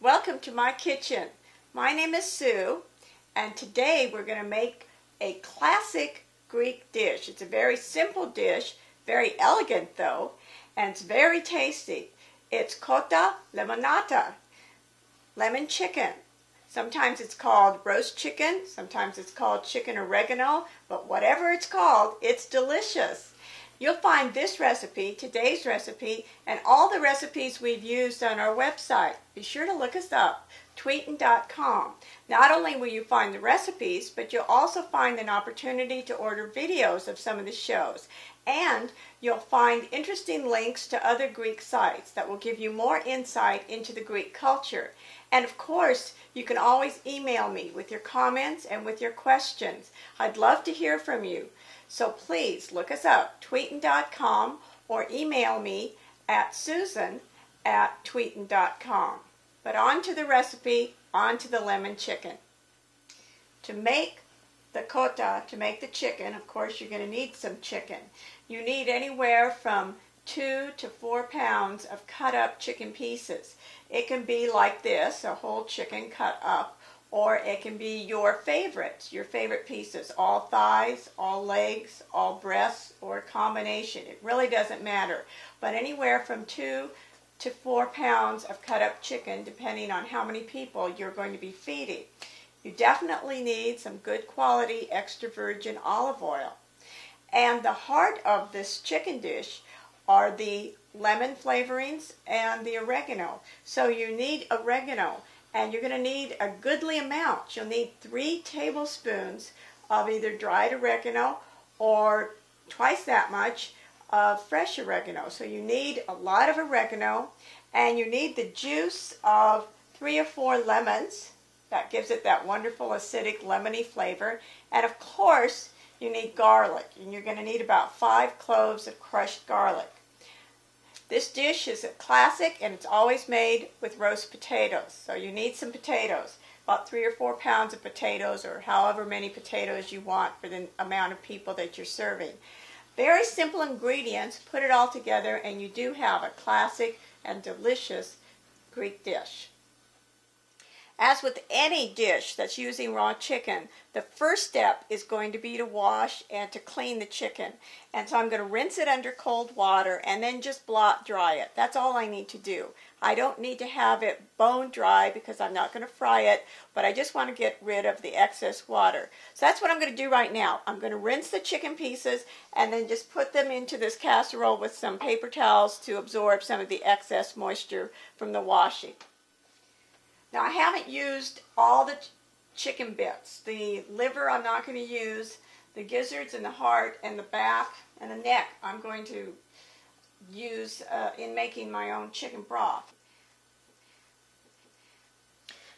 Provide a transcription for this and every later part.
Welcome to my kitchen. My name is Sue, and today we're going to make a classic Greek dish. It's a very simple dish, very elegant though, and it's very tasty. It's Kota Lemonato, lemon chicken. Sometimes it's called roast chicken, sometimes it's called chicken oregano, but whatever it's called, it's delicious. You'll find this recipe, today's recipe, and all the recipes we've used on our website. Be sure to look us up, Tweeton.com. Not only will you find the recipes, but you'll also find an opportunity to order videos of some of the shows. And you'll find interesting links to other Greek sites that will give you more insight into the Greek culture. And of course, you can always email me with your comments and with your questions. I'd love to hear from you. So please look us up, Tweeton.com, or email me at susan@tweeton.com. But on to the recipe, on to the lemon chicken. To make the kota, to make the chicken, of course you're going to need some chicken. You need anywhere from 2 to 4 pounds of cut up chicken pieces. It can be like this, a whole chicken cut up, or it can be your favorite pieces, all thighs, all legs, all breasts, or a combination. It really doesn't matter. But anywhere from 2 to 4 pounds of cut up chicken, depending on how many people you're going to be feeding. You definitely need some good quality extra virgin olive oil. And the heart of this chicken dish are the lemon flavorings and the oregano. So you need oregano, and you're going to need a goodly amount. You'll need 3 tablespoons of either dried oregano or twice that much of fresh oregano. So you need a lot of oregano, and you need the juice of 3 or 4 lemons. That gives it that wonderful acidic lemony flavor. And of course, you need garlic, and you're going to need about 5 cloves of crushed garlic. This dish is a classic, and it's always made with roast potatoes. So you need some potatoes, about 3 or 4 pounds of potatoes, or however many potatoes you want for the amount of people that you're serving. Very simple ingredients, put it all together, and you do have a classic and delicious Greek dish. As with any dish that's using raw chicken, the first step is going to be to wash and to clean the chicken. And so I'm going to rinse it under cold water and then just blot dry it. That's all I need to do. I don't need to have it bone dry because I'm not going to fry it, but I just want to get rid of the excess water. So that's what I'm going to do right now. I'm going to rinse the chicken pieces and then just put them into this casserole with some paper towels to absorb some of the excess moisture from the washing. Now, I haven't used all the chicken bits. The liver I'm not going to use. The gizzards and the heart and the back and the neck I'm going to use in making my own chicken broth.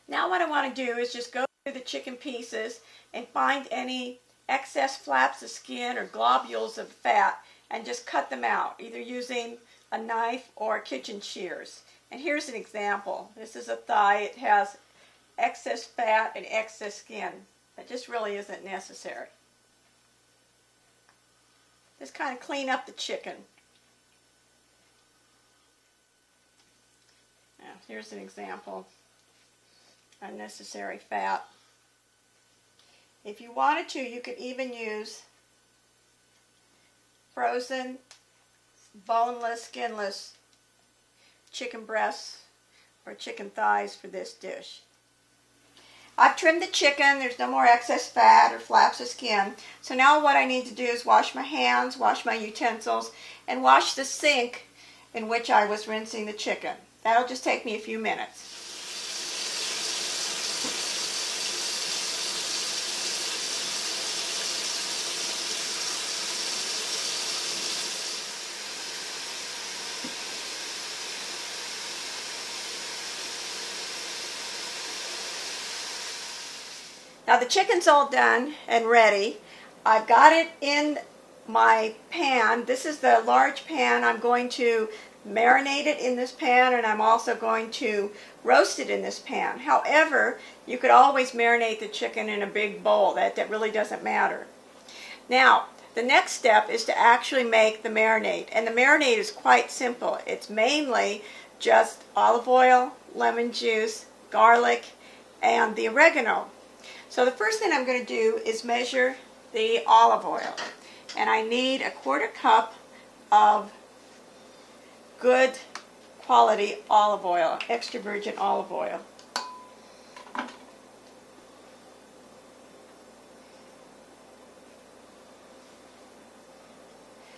Now what I want to do is just go through the chicken pieces and find any excess flaps of skin or globules of fat and just cut them out, either using a knife or kitchen shears. And here's an example. This is a thigh. It has excess fat and excess skin. That just really isn't necessary. Just kind of clean up the chicken. Now, here's an example. Unnecessary fat. If you wanted to, you could even use frozen, boneless, skinless chicken breasts or chicken thighs for this dish. I've trimmed the chicken. There's no more excess fat or flaps of skin. So now what I need to do is wash my hands, wash my utensils, and wash the sink in which I was rinsing the chicken. That'll just take me a few minutes. Now the chicken's all done and ready. I've got it in my pan. This is the large pan. I'm going to marinate it in this pan, and I'm also going to roast it in this pan. However, you could always marinate the chicken in a big bowl. That really doesn't matter. Now, the next step is to actually make the marinade. And the marinade is quite simple. It's mainly just olive oil, lemon juice, garlic, and the oregano. So the first thing I'm going to do is measure the olive oil. And I need a 1/4 cup of good quality olive oil, extra virgin olive oil. A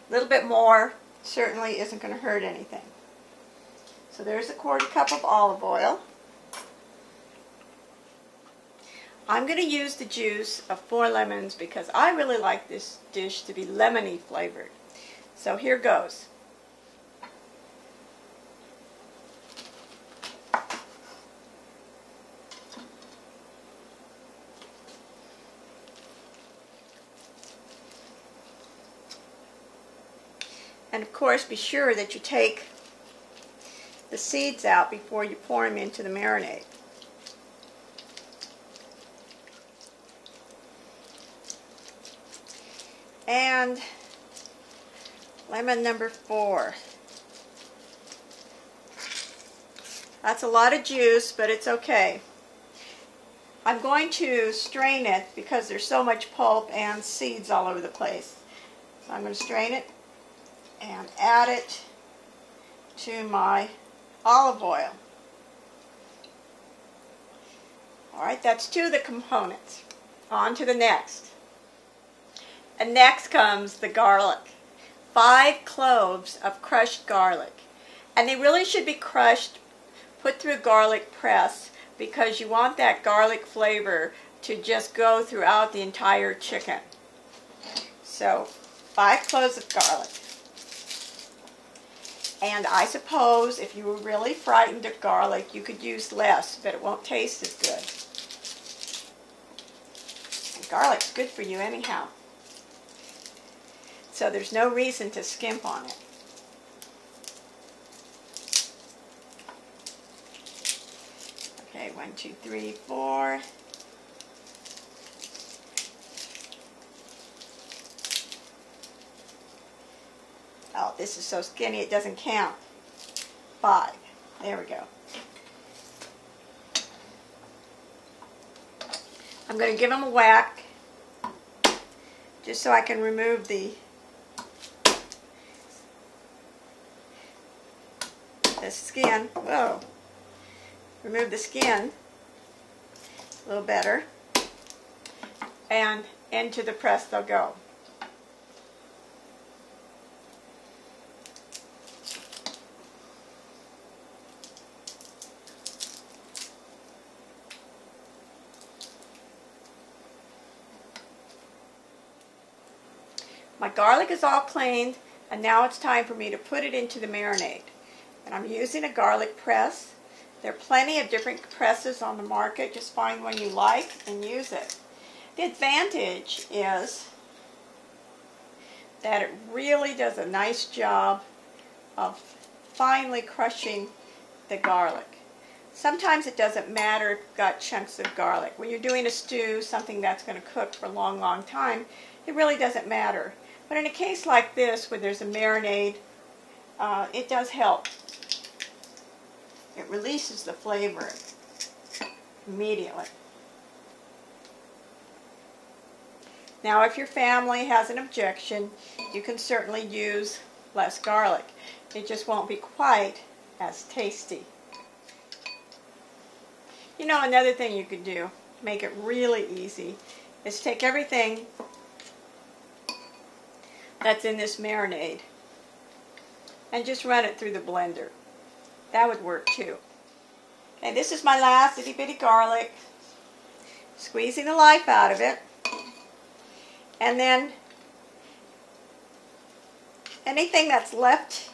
little bit more certainly isn't going to hurt anything. So there's a 1/4 cup of olive oil. I'm going to use the juice of 4 lemons because I really like this dish to be lemony flavored. So here goes. And of course, be sure that you take the seeds out before you pour them into the marinade. And lemon number 4. That's a lot of juice, but it's okay. I'm going to strain it because there's so much pulp and seeds all over the place. So I'm going to strain it and add it to my olive oil. Alright, that's 2 of the components. On to the next. And next comes the garlic. 5 cloves of crushed garlic. And they really should be crushed, put through a garlic press, because you want that garlic flavor to just go throughout the entire chicken. So 5 cloves of garlic. And I suppose if you were really frightened of garlic, you could use less, but it won't taste as good. And garlic's good for you anyhow. So there's no reason to skimp on it. Okay, 1, 2, 3, 4. Oh, this is so skinny it doesn't count. 5. There we go. I'm going to give them a whack just so I can remove the skin. Whoa. Remove the skin a little better. And into the press they'll go. My garlic is all cleaned, and now it's time for me to put it into the marinade. And I'm using a garlic press. There are plenty of different presses on the market. Just find one you like and use it. The advantage is that it really does a nice job of finely crushing the garlic. Sometimes it doesn't matter if you've got chunks of garlic. When you're doing a stew, something that's going to cook for a long, long time, it really doesn't matter. But in a case like this, where there's a marinade, it does help. It releases the flavor immediately. Now, if your family has an objection, you can certainly use less garlic. It just won't be quite as tasty. You know, another thing you could do, make it really easy, is take everything that's in this marinade and just run it through the blender. That would work too. Okay, this is my last itty bitty garlic. Squeezing the life out of it. And then anything that's left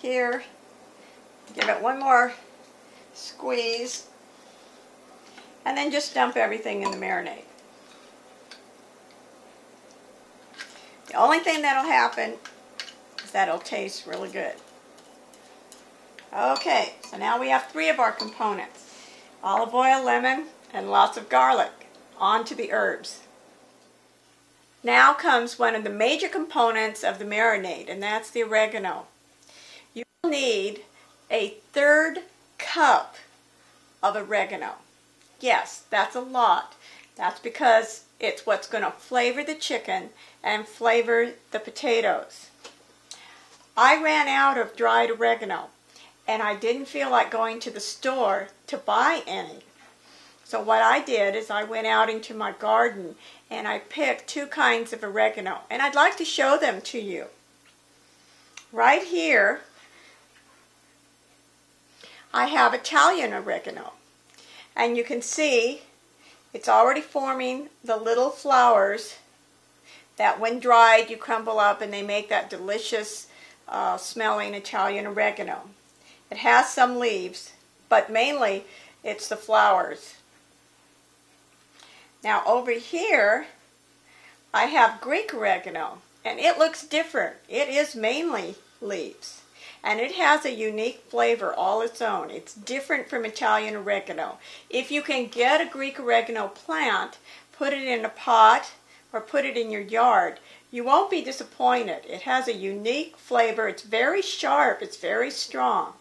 here, give it one more squeeze. And then just dump everything in the marinade. The only thing that'll happen is that it'll taste really good. Okay, so now we have 3 of our components. Olive oil, lemon, and lots of garlic. On to the herbs. Now comes one of the major components of the marinade, and that's the oregano. You will need a 1/3 cup of oregano. Yes, that's a lot. That's because it's what's going to flavor the chicken and flavor the potatoes. I ran out of dried oregano, and I didn't feel like going to the store to buy any. So what I did is I went out into my garden and I picked two kinds of oregano, and I'd like to show them to you. Right here, I have Italian oregano, and you can see it's already forming the little flowers that when dried you crumble up and they make that delicious smelling Italian oregano. It has some leaves, but mainly it's the flowers. Now over here I have Greek oregano, and it looks different. It is mainly leaves, and it has a unique flavor all its own. It's different from Italian oregano. If you can get a Greek oregano plant, put it in a pot or put it in your yard, you won't be disappointed. It has a unique flavor. It's very sharp. It's very strong.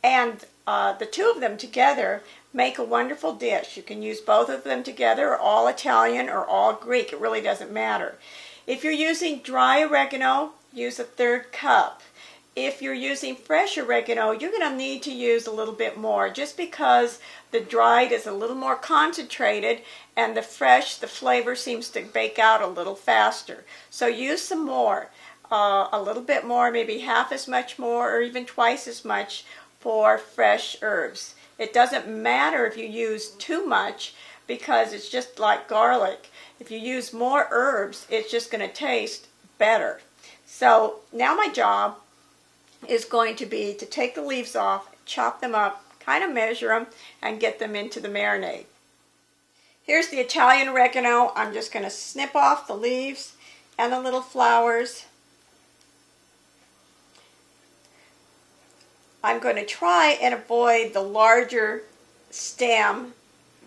And the two of them together make a wonderful dish. You can use both of them together, or all Italian or all Greek. It really doesn't matter. If you're using dry oregano, use a 1/3 cup. If you're using fresh oregano, you're going to need to use a little bit more, just because the dried is a little more concentrated and the fresh, the flavor seems to bake out a little faster. So use some more, a little bit more, maybe half as much more or even twice as much for fresh herbs. It doesn't matter if you use too much, because it's just like garlic. If you use more herbs, it's just going to taste better. So now my job is going to be to take the leaves off, chop them up, kind of measure them, and get them into the marinade. Here's the Italian oregano. I'm just going to snip off the leaves and the little flowers. I'm going to try and avoid the larger stem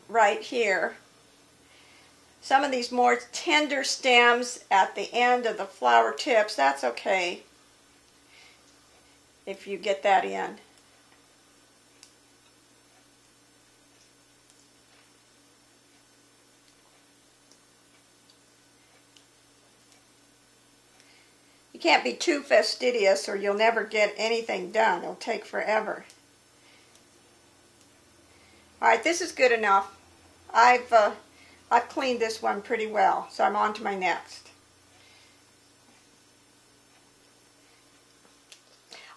right here. Some of these more tender stems at the end of the flower tips, that's okay if you get that in. You can't be too fastidious or you'll never get anything done. It'll take forever. Alright, this is good enough. I've cleaned this one pretty well, so I'm on to my next.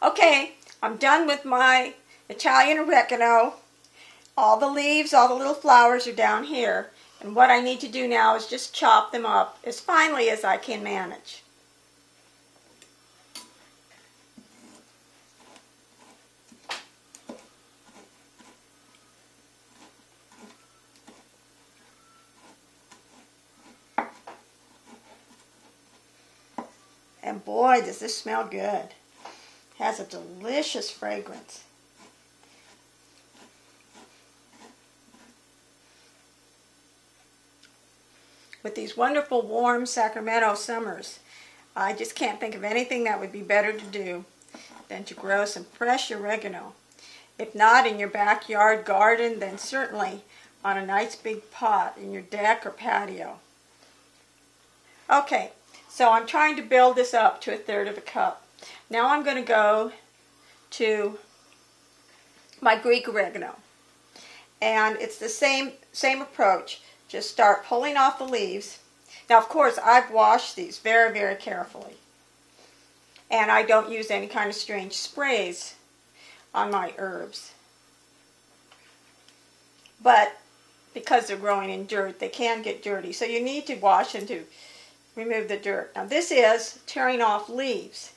Okay, I'm done with my Italian oregano. All the leaves, all the little flowers are down here. And what I need to do now is just chop them up as finely as I can manage. And boy, does this smell good. It has a delicious fragrance. With these wonderful warm Sacramento summers, I just can't think of anything that would be better to do than to grow some fresh oregano. If not in your backyard garden, then certainly on a nice big pot in your deck or patio. Okay. So I'm trying to build this up to 1/3 cup. Now I'm going to go to my Greek oregano. And it's the same approach. Just start pulling off the leaves. Now of course I've washed these very, very carefully. And I don't use any kind of strange sprays on my herbs. But because they're growing in dirt, they can get dirty. So you need to wash them to remove the dirt. Now this is tearing off leaves.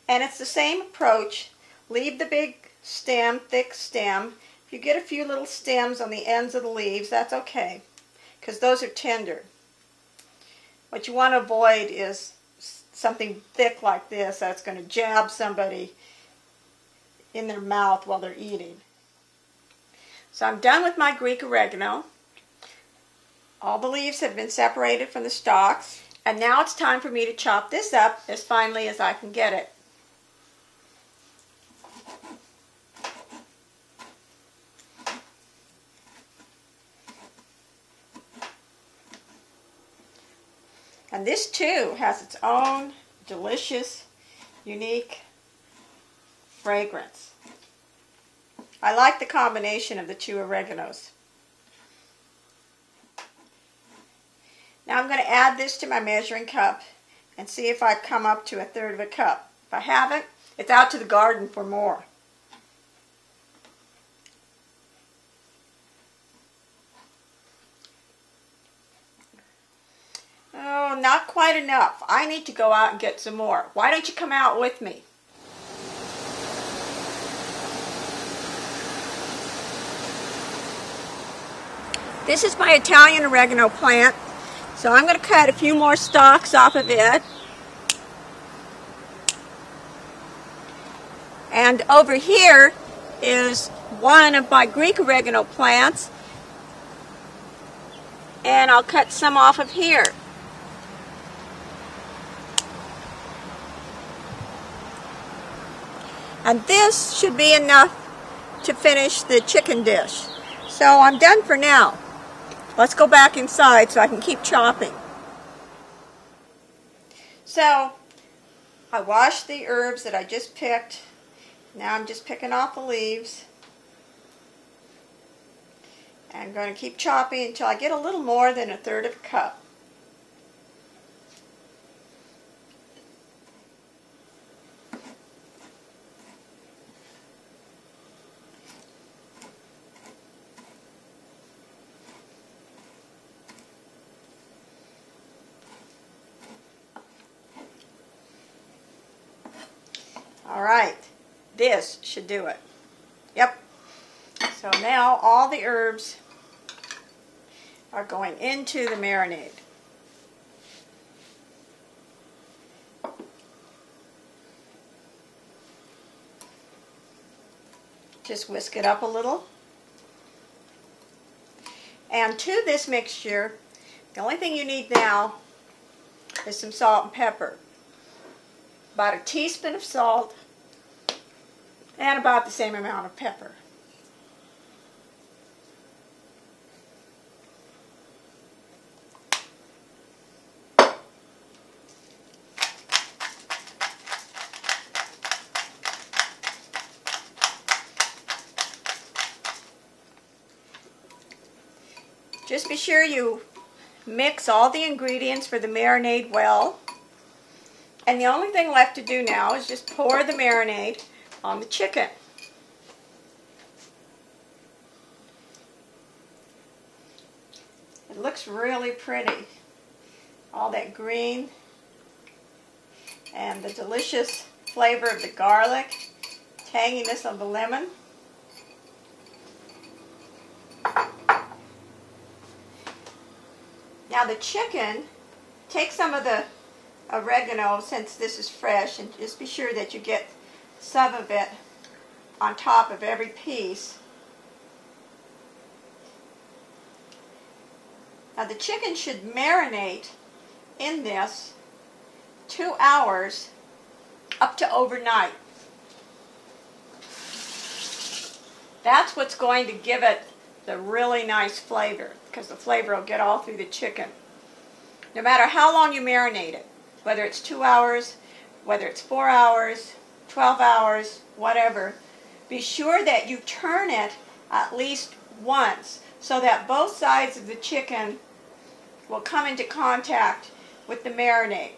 And it's the same approach. Leave the big stem, thick stem. If you get a few little stems on the ends of the leaves, that's okay, because those are tender. What you want to avoid is something thick like this that's going to jab somebody in their mouth while they're eating. So I'm done with my Greek oregano. All the leaves have been separated from the stalks. And now it's time for me to chop this up as finely as I can get it. And this too has its own delicious, unique fragrance. I like the combination of the two oreganos. Now I'm going to add this to my measuring cup and see if I've come up to 1/3 of a cup. If I haven't, it's out to the garden for more. Oh, not quite enough. I need to go out and get some more. Why don't you come out with me? This is my Italian oregano plant, so I'm going to cut a few more stalks off of it. And over here is one of my Greek oregano plants, and I'll cut some off of here. And this should be enough to finish the chicken dish. So I'm done for now. Let's go back inside so I can keep chopping. So I washed the herbs that I just picked. Now I'm just picking off the leaves. I'm going to keep chopping until I get a little more than 1/3 of a cup. All right, this should do it. Yep. So now all the herbs are going into the marinade. Just whisk it up a little. And to this mixture, the only thing you need now is some salt and pepper. About a teaspoon of salt and about the same amount of pepper. Just be sure you mix all the ingredients for the marinade well. And the only thing left to do now is just pour the marinade on the chicken. It looks really pretty. All that green and the delicious flavor of the garlic, tanginess of the lemon. Now the chicken, take some of the oregano, since this is fresh, and just be sure that you get some of it on top of every piece. Now the chicken should marinate in this 2 hours up to overnight. That's what's going to give it the really nice flavor, because the flavor will get all through the chicken. No matter how long you marinate it, whether it's 2 hours, whether it's 4 hours, 12 hours, whatever, be sure that you turn it at least once so that both sides of the chicken will come into contact with the marinade,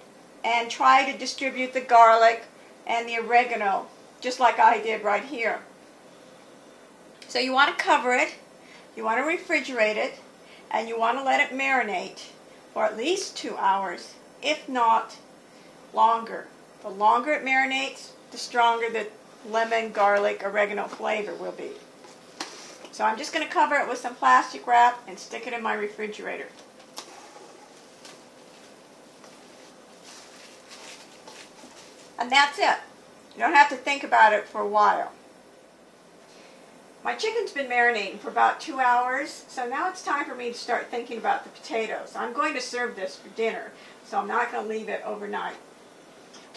and try to distribute the garlic and the oregano just like I did right here. So you want to cover it, you want to refrigerate it, and you want to let it marinate for at least 2 hours, if not longer. The longer it marinates, the stronger the lemon, garlic, oregano flavor will be. So I'm just going to cover it with some plastic wrap and stick it in my refrigerator. And that's it. You don't have to think about it for a while. My chicken's been marinating for about 2 hours, so now it's time for me to start thinking about the potatoes. I'm going to serve this for dinner, so I'm not going to leave it overnight.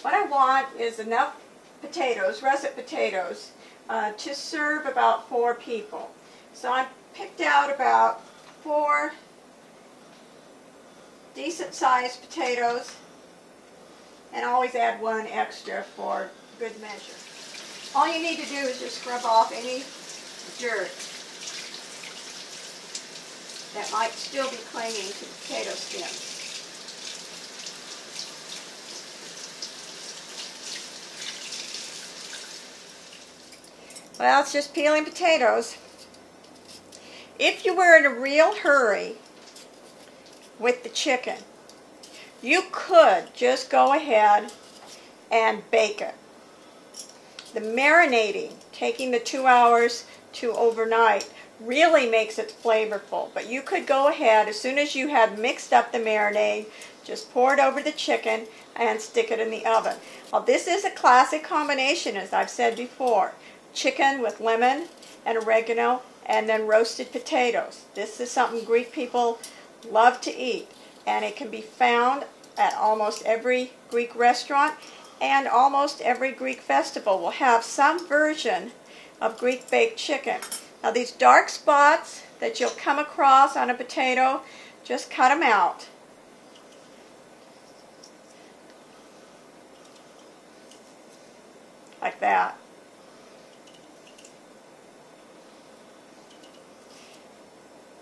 What I want is enough potatoes, russet potatoes, to serve about 4 people. So I picked out about 4 decent sized potatoes, and always add one extra for good measure. All you need to do is just scrub off any dirt that might still be clinging to the potato skins. Well, it's just peeling potatoes. If you were in a real hurry with the chicken, you could just go ahead and bake it. The marinating, taking the 2 hours to overnight, really makes it flavorful. But you could go ahead, as soon as you have mixed up the marinade, just pour it over the chicken and stick it in the oven. Well, this is a classic combination, as I've said before. Chicken with lemon and oregano, and then roasted potatoes. This is something Greek people love to eat, and it can be found at almost every Greek restaurant, and almost every Greek festival will have some version of Greek baked chicken. Now these dark spots that you'll come across on a potato, just cut them out. Like that.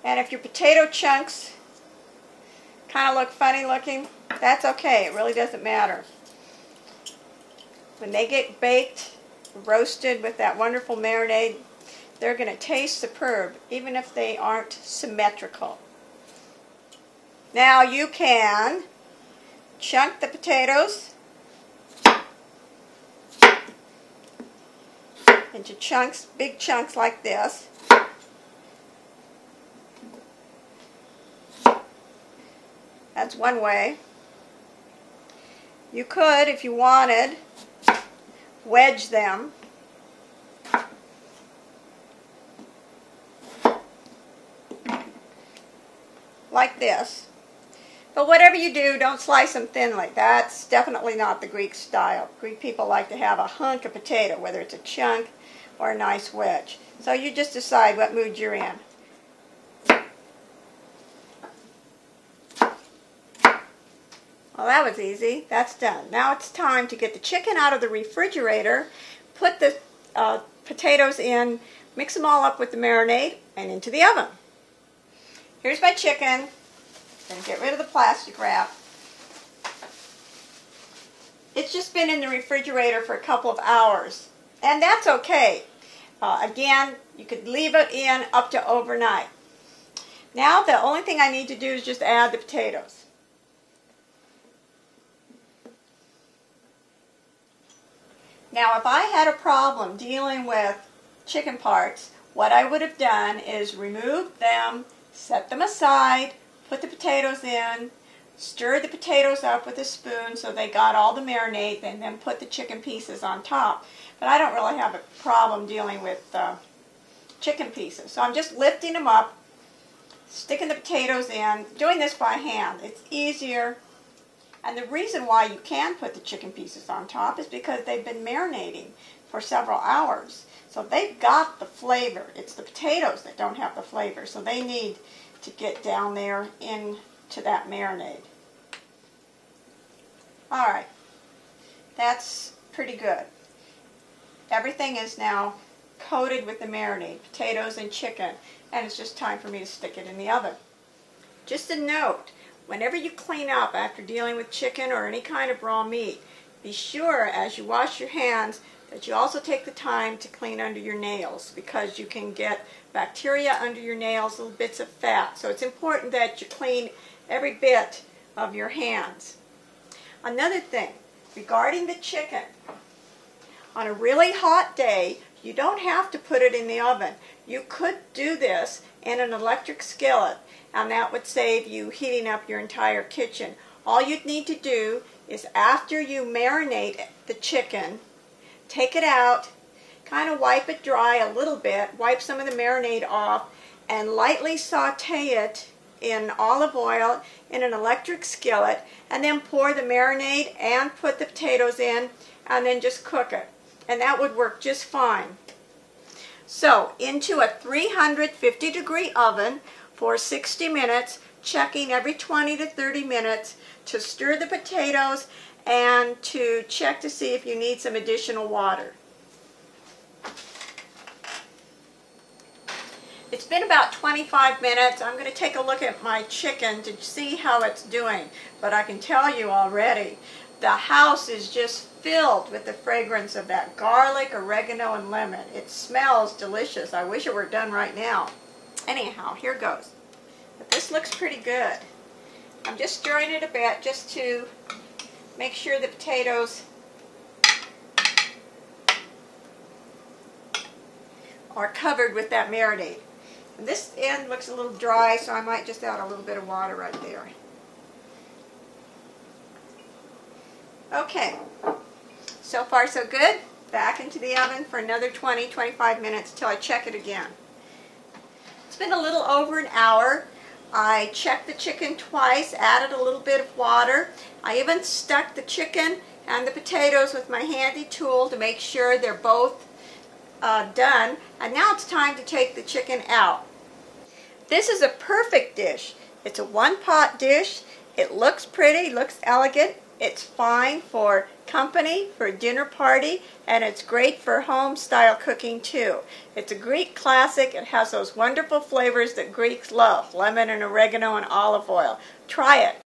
And if your potato chunks kind of look funny looking, that's okay. It really doesn't matter. When they get baked, roasted with that wonderful marinade, they're going to taste superb, even if they aren't symmetrical. Now you can chunk the potatoes into chunks, big chunks like this. That's one way. You could, if you wanted, wedge them. Like this. But whatever you do, don't slice them thinly. That's definitely not the Greek style. Greek people like to have a hunk of potato, whether it's a chunk or a nice wedge. So you just decide what mood you're in. Well, that was easy. That's done. Now it's time to get the chicken out of the refrigerator, put the potatoes in, mix them all up with the marinade, and into the oven. Here's my chicken. I'm going to get rid of the plastic wrap. It's just been in the refrigerator for a couple of hours, and that's okay. Again, you could leave it in up to overnight. Now the only thing I need to do is just add the potatoes. Now, if I had a problem dealing with chicken parts, what I would have done is remove them, set them aside, put the potatoes in, stir the potatoes up with a spoon so they got all the marinade, and then put the chicken pieces on top. But I don't really have a problem dealing with chicken pieces. So I'm just lifting them up, sticking the potatoes in, doing this by hand. It's easier. And the reason why you can put the chicken pieces on top is because they've been marinating for several hours. So they've got the flavor. It's the potatoes that don't have the flavor. So they need to get down there into that marinade. Alright. That's pretty good. Everything is now coated with the marinade, potatoes and chicken. And it's just time for me to stick it in the oven. Just a note. Whenever you clean up after dealing with chicken or any kind of raw meat, be sure as you wash your hands that you also take the time to clean under your nails, because you can get bacteria under your nails, little bits of fat. So it's important that you clean every bit of your hands. Another thing regarding the chicken, on a really hot day, you don't have to put it in the oven. You could do this in an electric skillet, and that would save you heating up your entire kitchen. All you'd need to do is, after you marinate the chicken, take it out, kind of wipe it dry a little bit, wipe some of the marinade off, and lightly saute it in olive oil in an electric skillet, and then pour the marinade and put the potatoes in, and then just cook it. And that would work just fine. So, into a 350-degree oven for 60 minutes, checking every 20 to 30 minutes to stir the potatoes and to check to see if you need some additional water. It's been about 25 minutes. I'm going to take a look at my chicken to see how it's doing. But I can tell you already, the house is just filled with the fragrance of that garlic, oregano, and lemon. It smells delicious. I wish it were done right now. Anyhow, here goes. But this looks pretty good. I'm just stirring it a bit just to make sure the potatoes are covered with that marinade. And this end looks a little dry, so I might just add a little bit of water right there. Okay, so far so good. Back into the oven for another 20-25 minutes till I check it again. It's been a little over an hour. I checked the chicken twice, added a little bit of water. I even stuck the chicken and the potatoes with my handy tool to make sure they're both done. And now it's time to take the chicken out. This is a perfect dish. It's a one-pot dish. It looks pretty, looks elegant. It's fine for company, for a dinner party, and it's great for home-style cooking too. It's a Greek classic. It has those wonderful flavors that Greeks love, lemon and oregano and olive oil. Try it.